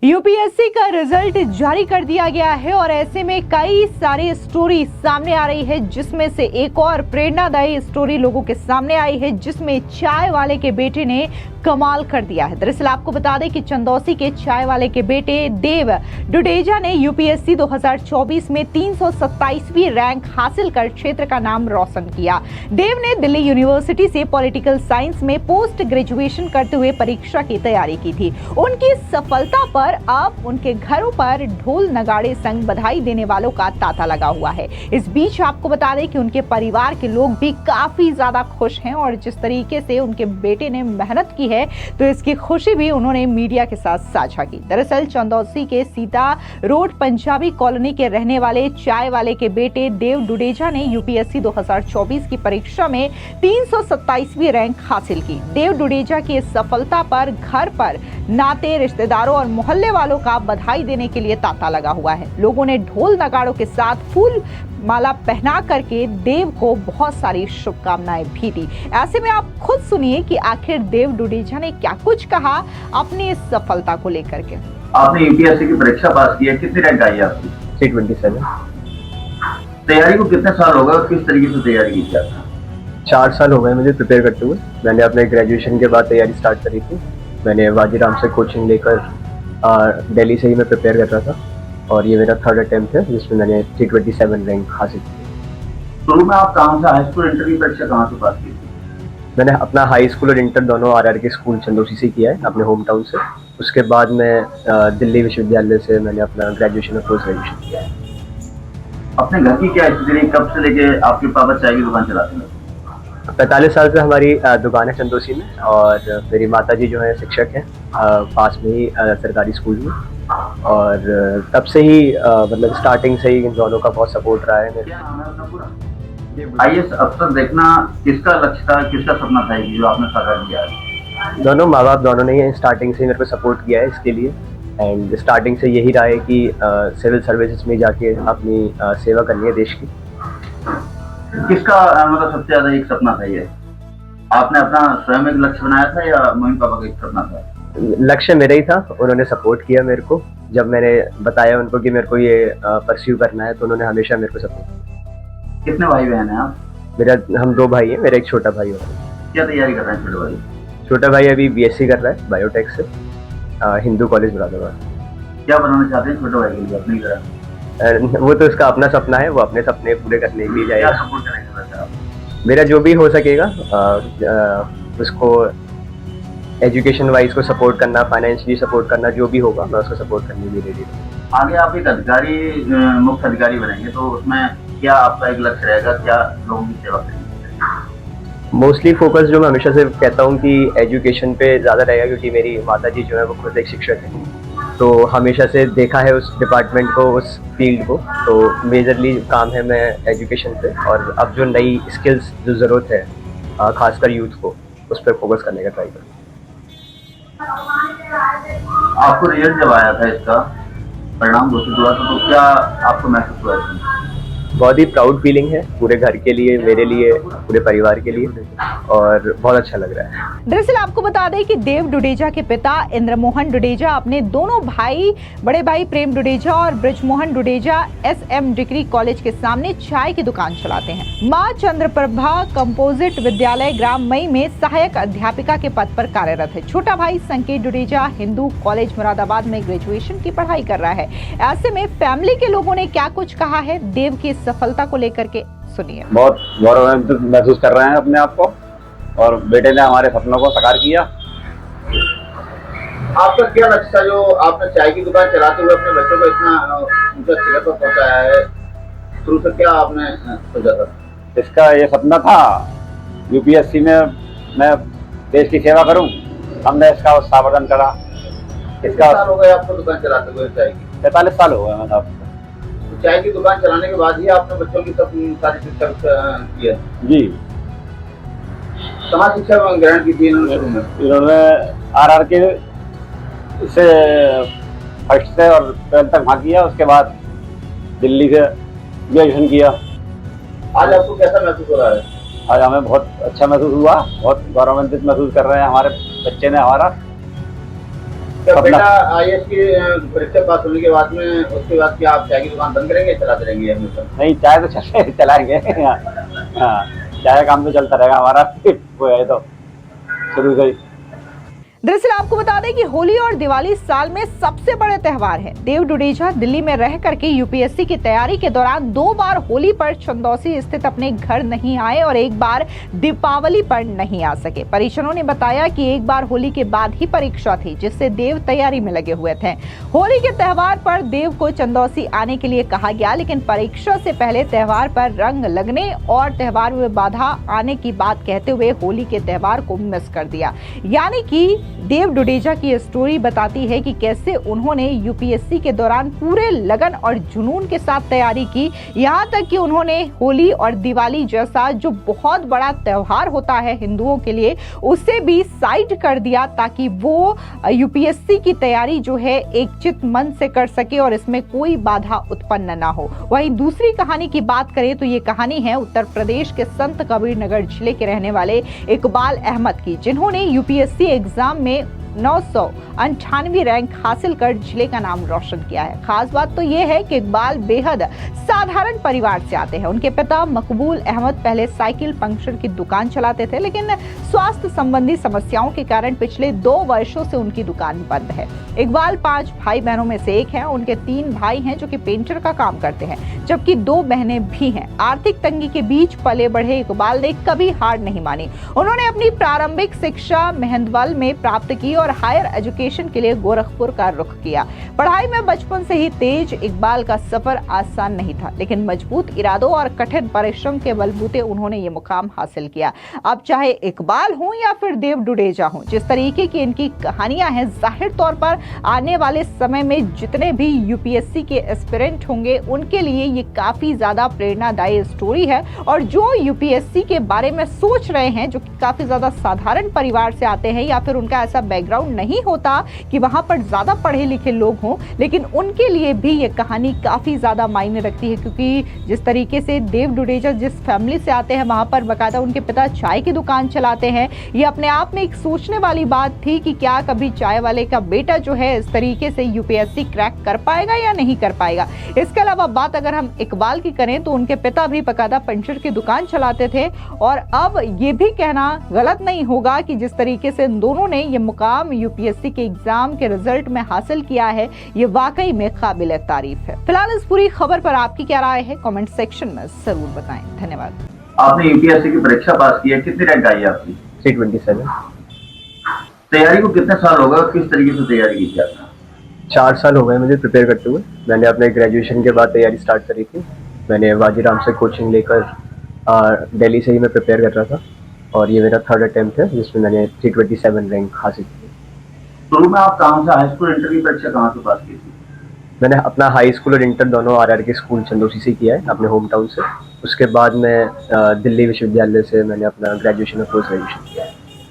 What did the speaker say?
UPSC का result जारी कर दिया गया है और ऐसे में कई सारी स्टोरी सामने आ रही है, जिसमें से एक और प्रेरणादायी स्टोरी लोगों के सामने आई है, जिसमें चाय वाले के बेटे ने कमाल कर दिया है। दरअसल आपको बता दें कि चंदौसी के चाय वाले के बेटे देव डुडेजा ने यूपीएससी 2024 में 327वीं रैंक हासिल कर क्षेत्र का नाम रोशन किया। देव ने दिल्ली यूनिवर्सिटी से पॉलिटिकल साइंस में पोस्ट ग्रेजुएशन करते हुए परीक्षा की तैयारी की थी। उनकी सफलता पर अब उनके घरों पर ढोल नगाड़े संग बधाई देने वालों का तांता लगा हुआ है। इस बीच आपको बता दें कि उनके परिवार के लोग भी काफी ज्यादा खुश हैं और जिस तरीके से उनके बेटे ने मेहनत की है, तो इसकी खुशी भी उन्होंने मीडिया के साथ साझा की। दरअसल चंदौसी के सीता रोड पंजाबी कॉलोनी के रहने वाले चाय वाले के बेटे देव डुडेजा ने यूपीएससी 2024 की परीक्षा में 327वीं रैंक हासिल की। देव डुडेजा की इस सफलता पर घर पर नाते, रिश्तेदारों और मोहल्ले वालों का बधाई देने के लिए तांता लगा हुआ है। लोगों ने ढोल नगाड़ों के साथ फूल माला पहना करके देव को बहुत सारी शुभकामनाएं भी दी। ऐसे में आप खुद सुनिए कि आखिर देव डुडेजा ने क्या कुछ कहा अपनी इस सफलता को लेकर के। आपने यूपीएससी की परीक्षा पास की है, कितनी रैंक आई आपकी? 327। तैयारी को कितने साल हो गए और किस तरीके से तैयारी की थी आपने? 4 साल हो गए मुझे प्रिपेयर करते हुए। मैंने अपने ग्रेजुएशन के बाद तैयारी स्टार्ट करी थी। मैंने वाजीराम से कोचिंग लेकर दिल्ली से ही मैं प्रिपेयर कर रहा था और ये मेरा 3rd अटेम्प्ट है जिसमें मैंने 327 रैंक हासिल की। शुरू में आप कहाँ से हाई स्कूल इंटर की परीक्षा कहाँ से पास की थी? मैंने अपना हाई स्कूल और इंटर दोनों आरआर के स्कूल चंदौसी से किया है, अपने होम टाउन से। उसके बाद मैं दिल्ली विश्वविद्यालय से मैंने अपना ग्रेजुएशन और पोस्ट ग्रेजुएशन किया है। अपने घर की क्या स्थिति रही, कब से लेके आपके पापा चाय की दुकान चलाते हैं? 45 साल से हमारी दुकान है चंदौसी में और मेरी माताजी जो है शिक्षक हैं पास में ही सरकारी स्कूल में, और तब से ही मतलब स्टार्टिंग से ही इन दोनों का बहुत सपोर्ट रहा है मेरे। आईएएस अफसर देखना किसका लक्ष्य था, किसका सपना था जो आपने साकार किया है? दोनों माँ बाप दोनों ने ही स्टार्टिंग से मेरे को सपोर्ट किया है इसके लिए, एंड स्टार्टिंग से यही रहा है कि सिविल सर्विसेज में जाके अपनी सेवा करनी है देश की। किसका मतलब सबसे ज्यादा एक सपना था ये? आपने अपना स्वयं एक लक्ष्य बनाया था या मम्मी पापा का एक सपना था? लक्ष्य मेरा ही था, उन्होंने सपोर्ट किया मेरे को। जब मैंने बताया उनको कि मेरे को ये परस्यू करना है तो उन्होंने हमेशा मेरे को सपोर्ट किया। कितने भाई बहन हैं आप? हम 2 भाई हैं, मेरा एक छोटा भाई और। क्या तैयारी कर रहे हैं छोटे भाई? छोटा भाई अभी बीएससी कर रहा है बायोटेक से, हिंदू कॉलेज मुरादाबाद। क्या बनाना चाहते हैं छोटे भाई के लिए अपनी तरह? वो तो उसका अपना सपना है, वो अपने सपने पूरे करने के लिए जाएगा। क्या सपोर्ट करेंगे आप? मेरा जो भी हो सकेगा उसको एजुकेशन वाइज को सपोर्ट करना, फाइनेंशियली सपोर्ट करना, जो भी होगा मैं उसको सपोर्ट करने के लिए रेडी हूँ। आगे आप एक अधिकारी, मुख्य अधिकारी बनेंगे तो उसमें क्या आपका एक लक्ष्य रहेगा, क्या लोगों की सेवा करेंगे? मोस्टली फोकस जो मैं हमेशा से कहता हूँ कि एजुकेशन पे ज़्यादा रहेगा, क्योंकि मेरी माताजी जो है वो खुद एक शिक्षक है, तो हमेशा से देखा है उस डिपार्टमेंट को, उस फील्ड को। तो मेजरली काम है मैं एजुकेशन पे, और अब जो नई स्किल्स जो ज़रूरत है खासकर यूथ को, उस पर फोकस करने का ट्राई करूँ। आपको रिजल्ट जब आया था इसका परिणाम घोषित हुआ था तो क्या आपको महसूस हुआ इसमें? बहुत ही प्राउड फीलिंग है पूरे घर के लिए, मेरे लिए, पूरे परिवार के लिए, और बहुत अच्छा लग रहा है। दरअसल आपको बता दें कि देव डुडेजा के पिता इंद्रमोहन डुडेजा अपने दोनों भाई, बड़े भाई प्रेम डुडेजा और Brajmohan Dudeja SM degree college के सामने चाय की दुकान चलाते हैं। मां चंद्रप्रभा कंपोजिट विद्यालय ग्राम मई में सहायक अध्यापिका के पद पर कार्यरत है। छोटा भाई संकेत डुडेजा हिंदू कॉलेज मुरादाबाद में ग्रेजुएशन की पढ़ाई कर रहा है। ऐसे में फैमिली के लोगों ने क्या कुछ कहा है देव की सफलता को लेकर के, सुनिए। बहुत गौरवान्वित महसूस कर रहे हैं अपने आप को, और बेटे ने हमारे सपनों को साकार किया। आपका क्या लक्ष्य था जो आपने चाय की दुकान चलाते हुए अपने बच्चों को इतना ऊंचा शिखर पर पहुंचाया है? शुरू से क्या आपने सोचा था? इसका ये सपना था यूपीएससी में मैं देश की सेवा करूं। हमने इसका सावधान करा। कितना साल हो गए आपको दुकान चलाते हुए चाय की? 45 साल हो गए मतलब। चाय की दुकान चलाने के बाद ही आपने बच्चों की सब सारी शिक्षा की है? जी। समाज शिक्षा ग्रहण की थी इन्होंने आरआर के से 1st से और 12th तक वहाँ किया, उसके बाद दिल्ली से ग्रेजुएशन किया। आज आपको कैसा महसूस हो रहा है? आज हमें बहुत अच्छा महसूस हुआ, बहुत गौरवान्वित महसूस कर रहे हैं हमारे बच्चे ने हमारा। क्या अपना- बेटा आईएएस की परीक्षा पास होने के बाद में उसके बाद क्या आप चाय की दुकान बंद करेंगे, चलाते रहेंगे हमेशा? नहीं, चाय तो चलाएंगे। हाँ, चाय का काम तो चलता रहेगा हमारा। वो है तो शुरू से ही। दरअसल आपको बता दें कि होली और दिवाली साल में सबसे बड़े त्योहार हैं। देव डुडेजा दिल्ली में रह करके यूपीएससी की तैयारी के दौरान 2 बार होली पर चंदौसी स्थित अपने घर नहीं आए और 1 बार दीपावली पर नहीं आ सके। परिजनों ने बताया कि 1 बार होली के बाद ही परीक्षा थी, जिससे देव तैयारी में लगे हुए थे। होली के त्योहार पर देव को चंदौसी आने के लिए कहा गया, लेकिन परीक्षा से पहले त्योहार पर रंग लगने और त्योहार में बाधा आने की बात कहते हुए होली के त्योहार को मिस कर दिया। यानी कि देव डुडेजा की स्टोरी बताती है कि कैसे उन्होंने यूपीएससी के दौरान पूरे लगन और जुनून के साथ तैयारी की, यहाँ तक कि उन्होंने होली और दिवाली जैसा जो बहुत बड़ा त्योहार होता है हिंदुओं के लिए, उसे भी साइड कर दिया ताकि वो यूपीएससी की तैयारी जो है एक चित मन से कर सके और इसमें कोई बाधा उत्पन्न ना हो। वहीं दूसरी कहानी की बात करें तो ये कहानी है उत्तर प्रदेश के संत कबीरनगर जिले के रहने वाले इकबाल अहमद की, जिन्होंने यूपीएससी एग्जाम में 998 रैंक हासिल कर जिले का नाम रोशन किया है। खास बात तो यह है कि इकबाल बेहद साधारण परिवार से आते हैं। उनके पिता मकबूल अहमद पहले साइकिल पंक्चर की दुकान चलाते थे, लेकिन स्वास्थ्य संबंधी समस्याओं के कारण पिछले 2 वर्षों से उनकी दुकान बंद है। इकबाल 5 भाई बहनों में से एक है। उनके 3 भाई हैं जो कि पेंटर का काम करते हैं, जबकि 2 बहनें भी हैं। आर्थिक तंगी के बीच पले बढ़े इकबाल ने कभी हार नहीं मानी। उन्होंने अपनी प्रारंभिक शिक्षा मेहंदवाल में प्राप्त की और हायर एजुकेशन के लिए गोरखपुर का रुख किया। पढ़ाई में बचपन से ही तेज इकबाल का सफर आसान नहीं था, लेकिन मजबूत इरादों और कठिन परिश्रम के बलबूते उन्होंने ये मुकाम हासिल किया। अब चाहे इकबाल हो या फिर देव डुडेजा हो, जिस तरीके की इनकी कहानियां हैं, जाहिर तौर पर आने वाले समय में जितने भी यूपीएससी के एस्पिरेंट होंगे उनके लिए ये काफी ज्यादा प्रेरणादायी स्टोरी है। और जो यूपीएससी के बारे में सोच रहे हैं, जो कि काफी ज्यादा साधारण परिवार से आते हैं या फिर उनका ऐसा बैकग्राउंड नहीं होता कि वहां पर ज्यादा पढ़े लिखे लोग हों, लेकिन उनके लिए भी ये कहानी काफी ज्यादा मायने रखती है, क्योंकि जिस तरीके से देव डुडेजा जिस फैमिली से आते हैं वहां पर बाकायदा उनके पिता चाय की दुकान चलाते हैं। ये अपने आप में एक सोचने वाली बात थी कि क्या कभी चाय वाले का बेटा जो है इस तरीके से यूपीएससी क्रैक कर पाएगा या नहीं कर पाएगा। इसके अलावा बात अगर हम इकबाल की करें तो उनके पिता भी बाकायदा पंचर की दुकान चलाते थे, और अब ये भी कहना गलत नहीं होगा कि जिस तरीके से इन दोनों ने ये मुकाम यूपीएससी के एग्जाम के रिजल्ट में हासिल किया है, ये वाकई में काबिल तारीफ है। फिलहाल इस पूरी खबर पर आपकी क्या राय है, कमेंट सेक्शन में जरूर बताएं। धन्यवाद। आपने यूपीएससी की परीक्षा पास की है, कितनी रैंक आई आपकी? 327। तैयारी को कितने साल हो गए और किस तरीके से तैयारी की थी आपने? 4 साल हो गए मुझे प्रिपेयर करते हुए। मैंने अपने ग्रेजुएशन के बाद तैयारी स्टार्ट करी थी। मैंने वाजीराम से कोचिंग लेकर दिल्ली से ही मैं प्रिपेयर कर रहा था, और ये मेरा 3rd अटेम्प्ट है जिसमें मैंने 327 रैंक हासिल की। शुरू में आप कहाँ से हाई स्कूल इंटर की परीक्षा कहाँ से पास की थी? मैंने अपना हाई स्कूल और इंटर दोनों आरआर के स्कूल चंदौसी से किया है, अपने होम टाउन से। उसके बाद मैं दिल्ली विश्वविद्यालय से मैंने अपना ग्रेजुएशन और पोस्ट ग्रेजुएशन किया है।